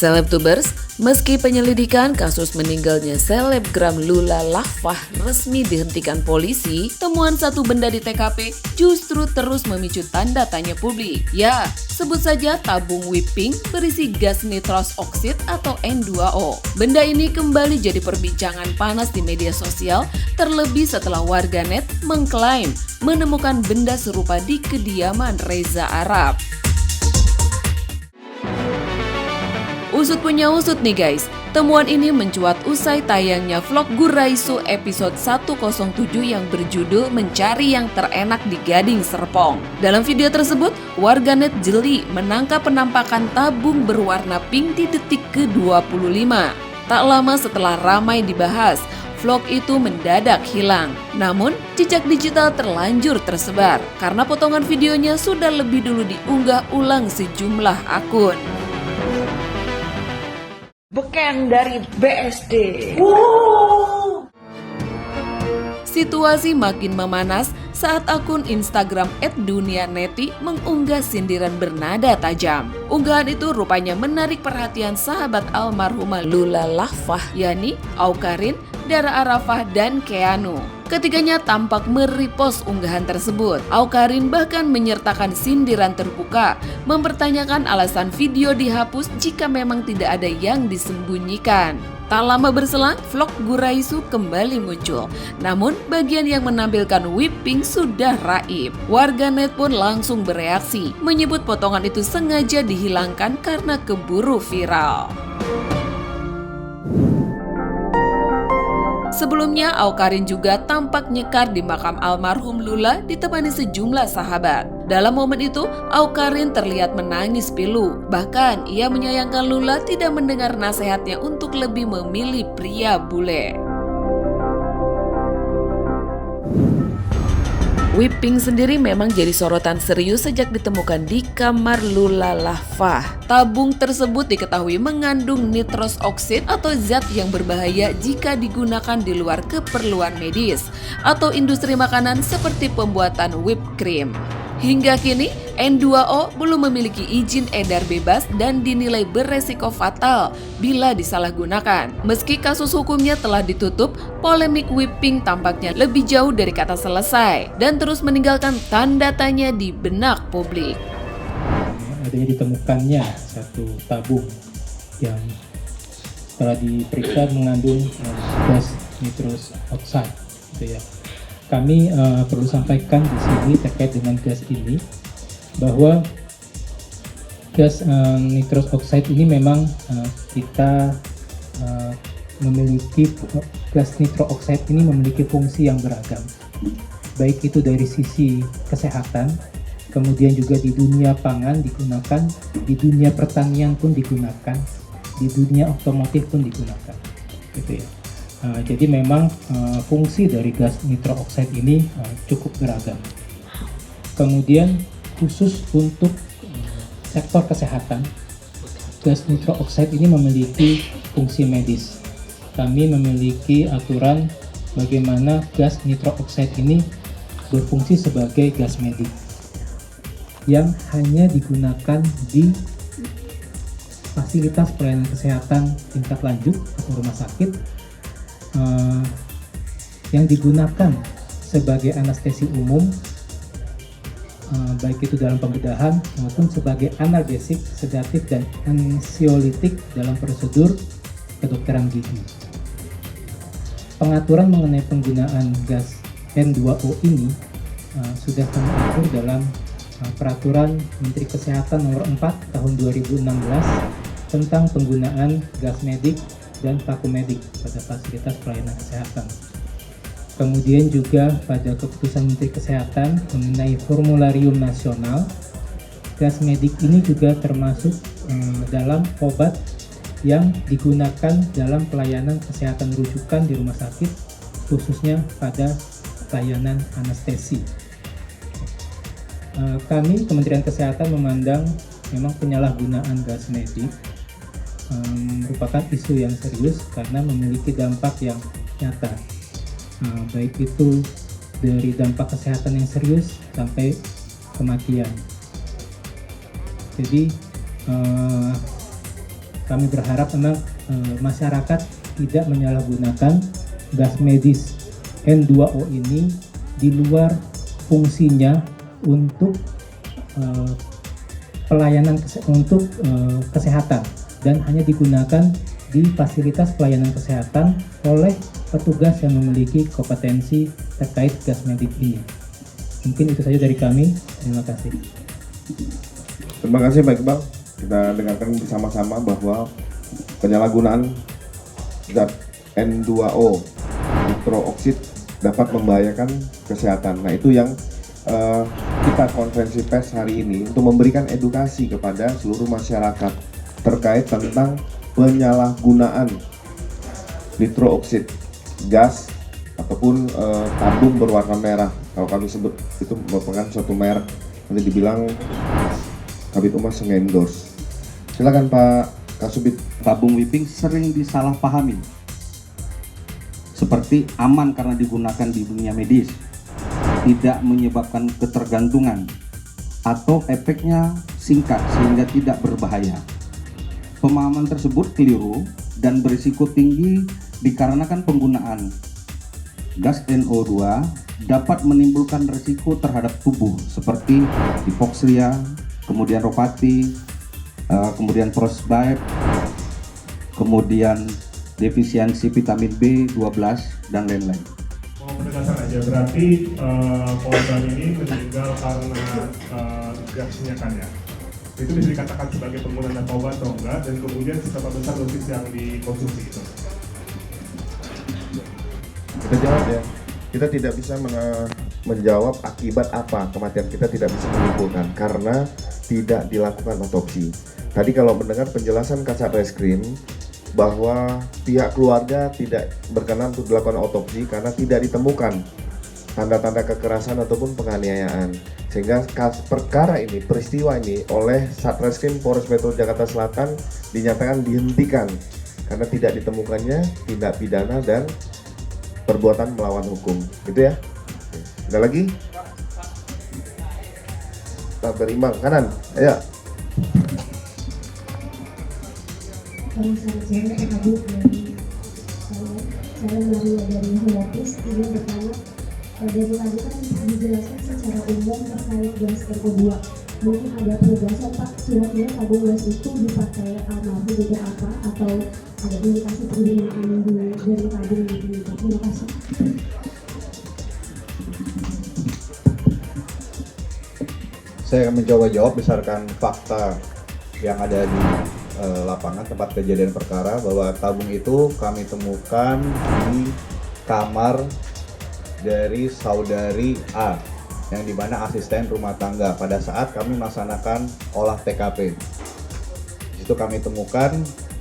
Selebtubers, meski penyelidikan kasus meninggalnya selebgram Lula Lafah resmi dihentikan polisi, temuan satu benda di TKP justru terus memicu tanda tanya publik. Ya, sebut saja tabung whipping berisi gas nitros oksid atau N2O. Benda ini kembali jadi perbincangan panas di media sosial, terlebih setelah warganet mengklaim menemukan benda serupa di kediaman Reza Arab. Usut punya usut nih guys, temuan ini mencuat usai tayangnya vlog Guraisu episode 107 yang berjudul Mencari yang Terenak di Gading Serpong. Dalam video tersebut, warganet jeli menangkap penampakan tabung berwarna pink di detik ke-25. Tak lama setelah ramai dibahas, vlog itu mendadak hilang. Namun, jejak digital terlanjur tersebar karena potongan videonya sudah lebih dulu diunggah ulang sejumlah akun. Beken dari BSD. Situasi makin memanas saat akun Instagram @dunianeti mengunggah sindiran bernada tajam. Unggahan itu rupanya menarik perhatian sahabat almarhumah Lula Lafah, yakni Aukarin, Dara Arafah, dan Keanu. Ketiganya tampak merepost unggahan tersebut. Aukarin bahkan menyertakan sindiran terbuka, mempertanyakan alasan video dihapus jika memang tidak ada yang disembunyikan. Tak lama berselang, vlog Guraisu kembali muncul. Namun, bagian yang menampilkan whipping sudah raib. Warganet pun langsung bereaksi, menyebut potongan itu sengaja dihilangkan karena keburu viral. Sebelumnya, Aukarin juga tampak nyekar di makam almarhum Lula ditemani sejumlah sahabat. Dalam momen itu, Aukarin terlihat menangis pilu. Bahkan, ia menyayangkan Lula tidak mendengar nasihatnya untuk lebih memilih pria bule. Whipping sendiri memang jadi sorotan serius sejak ditemukan di kamar Lula Lafah. Tabung tersebut diketahui mengandung nitros oksid atau zat yang berbahaya jika digunakan di luar keperluan medis atau industri makanan seperti pembuatan whipped cream. Hingga kini, N2O belum memiliki izin edar bebas dan dinilai beresiko fatal bila disalahgunakan. Meski kasus hukumnya telah ditutup, polemik whipping tampaknya lebih jauh dari kata selesai dan terus meninggalkan tanda tanya di benak publik. Adanya ditemukannya satu tabung yang telah diperiksa mengandung gas nitros oxide, gitu ya. Kami perlu sampaikan di sini terkait dengan gas ini bahwa gas nitros oxide ini memang kita memiliki gas nitro oxide ini memiliki fungsi yang beragam, baik itu dari sisi kesehatan, kemudian juga di dunia pangan digunakan, di dunia pertanian pun digunakan, di dunia otomotif pun digunakan, gitu ya. Jadi memang fungsi dari gas nitro oxide ini cukup beragam. Kemudian khusus untuk sektor kesehatan, gas nitro oxide ini memiliki fungsi medis. Kami memiliki aturan bagaimana gas nitro oxide ini berfungsi sebagai gas medik yang hanya digunakan di fasilitas pelayanan kesehatan tingkat lanjut atau rumah sakit, yang digunakan sebagai anestesi umum, baik itu dalam pembedahan maupun sebagai analgesik, sedatif, dan ansiolitik dalam prosedur kedokteran gigi. Pengaturan mengenai penggunaan gas N2O ini sudah kami atur dalam Peraturan Menteri Kesehatan Nomor 4 Tahun 2016 tentang penggunaan gas medik dan vakum medik pada fasilitas pelayanan kesehatan. Kemudian juga pada keputusan Menteri Kesehatan mengenai formularium nasional, gas medik ini juga termasuk dalam obat yang digunakan dalam pelayanan kesehatan rujukan di rumah sakit, khususnya pada pelayanan anestesi. Kami Kementerian Kesehatan memandang memang penyalahgunaan gas medik merupakan isu yang serius karena memiliki dampak yang nyata, baik itu dari dampak kesehatan yang serius sampai kematian. Jadi kami berharap memang masyarakat tidak menyalahgunakan gas medis N2O ini di luar fungsinya untuk pelayanan untuk kesehatan, dan hanya digunakan di fasilitas pelayanan kesehatan oleh petugas yang memiliki kompetensi terkait gas medik ini. Mungkin itu saja dari kami. Terima kasih. Terima kasih Pak Iqbal. Kita dengarkan bersama-sama bahwa penyalahgunaan zat N2O nitrooksid dapat membahayakan kesehatan. Nah, itu yang kita konferensi pers hari ini untuk memberikan edukasi kepada seluruh masyarakat terkait tentang penyalahgunaan nitrooksid, gas ataupun tabung berwarna merah. Kalau kami sebut itu merupakan suatu merek, nanti dibilang Kabid Humas nge-endorse. Silakan Pak Kasubit. Tabung whipping sering disalahpahami seperti aman karena digunakan di dunia medis, tidak menyebabkan ketergantungan, atau efeknya singkat sehingga tidak berbahaya. Pemahaman tersebut keliru dan berisiko tinggi dikarenakan penggunaan gas NO2 dapat menimbulkan risiko terhadap tubuh seperti hipoksia, kemudian ropati, kemudian frostbite, kemudian defisiensi vitamin B12 dan lain-lain. Mau penegasan aja, berarti korban ini meninggal karena gasnya kan ya? Itu bisa dikatakan sebagai pengguna narkoba atau enggak, dan kemudian seberapa besar dosis yang dikonsumsi itu? Kita jawab ya. Kita tidak bisa menjawab akibat apa kematian, kita tidak bisa menyimpulkan karena tidak dilakukan otopsi. Tadi kalau mendengar penjelasan Kasat Reskrim bahwa pihak keluarga tidak berkenan untuk dilakukan otopsi karena tidak ditemukan tanda-tanda kekerasan ataupun penganiayaan, sehingga perkara ini, peristiwa ini oleh Satreskrim Polres Metro Jakarta Selatan dinyatakan dihentikan karena tidak ditemukannya tindak pidana dan perbuatan melawan hukum. Gitu ya. Ada lagi? Nah, berimbang kanan. Ayo. Selamat sore, Pak Kabid. Saya Maria dari Hayatis. Ingin bertanya, dari tadi kan dijelaskan secara umum terkait gas NO2. Mungkin ada penegasan Pak, kira-kira tabung gas itu dipakai almarhum juga apa, atau ada indikasi penggunaan dari tabung itu? Terima kasih. Saya akan mencoba jawab berdasarkan fakta yang ada di lapangan tempat kejadian perkara, bahwa tabung itu kami temukan di kamar dari saudari A, yang dimana asisten rumah tangga pada saat kami melaksanakan olah TKP. Di situ kami temukan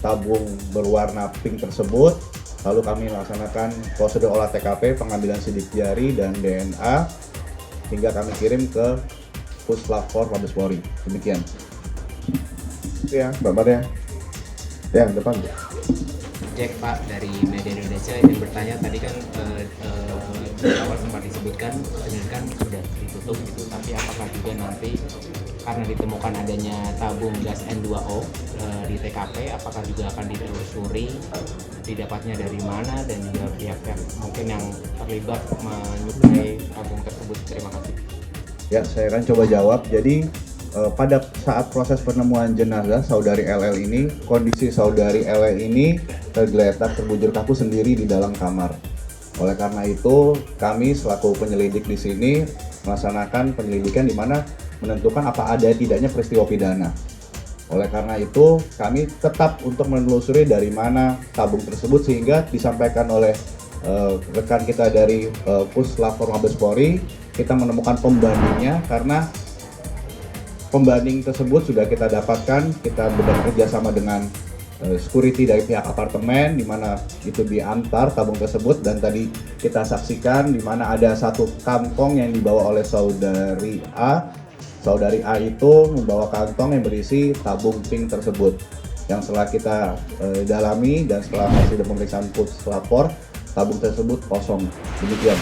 tabung berwarna pink tersebut, lalu kami melaksanakan prosedur olah TKP, pengambilan sidik jari dan DNA, hingga kami kirim ke Puslapor Mabes Polri. Demikian. Ya, Mbak Maria. Yang depan. Jack Pak dari Media Indonesia, yang bertanya tadi kan di awal sempat disebutkan penyelidikan sudah ditutup gitu, tapi apakah juga nanti karena ditemukan adanya tabung gas N2O di TKP, apakah juga akan ditelusuri didapatnya dari mana dan juga pihak-pihak mungkin yang terlibat menyuplai tabung tersebut? Terima kasih. Ya, saya akan coba jawab. Jadi pada saat proses penemuan jenazah saudari LL ini, kondisi saudari LL ini tergeletak terbujur kaku sendiri di dalam kamar. Oleh karena itu, kami selaku penyelidik di sini melaksanakan penyelidikan di mana menentukan apa ada tidaknya peristiwa pidana. Oleh karena itu, kami tetap untuk menelusuri dari mana tabung tersebut, sehingga disampaikan oleh rekan kita dari Puslapor Mabes Polri, kita menemukan pembandingnya karena pembanding tersebut sudah kita dapatkan. Kita bekerja sama dengan security dari pihak apartemen, di mana itu diantar tabung tersebut, dan tadi kita saksikan di mana ada satu kantong yang dibawa oleh saudari A. Saudari A itu membawa kantong yang berisi tabung pink tersebut, yang setelah kita dalami dan setelah hasil pemeriksaan Puslapor, tabung tersebut kosong. Demikian.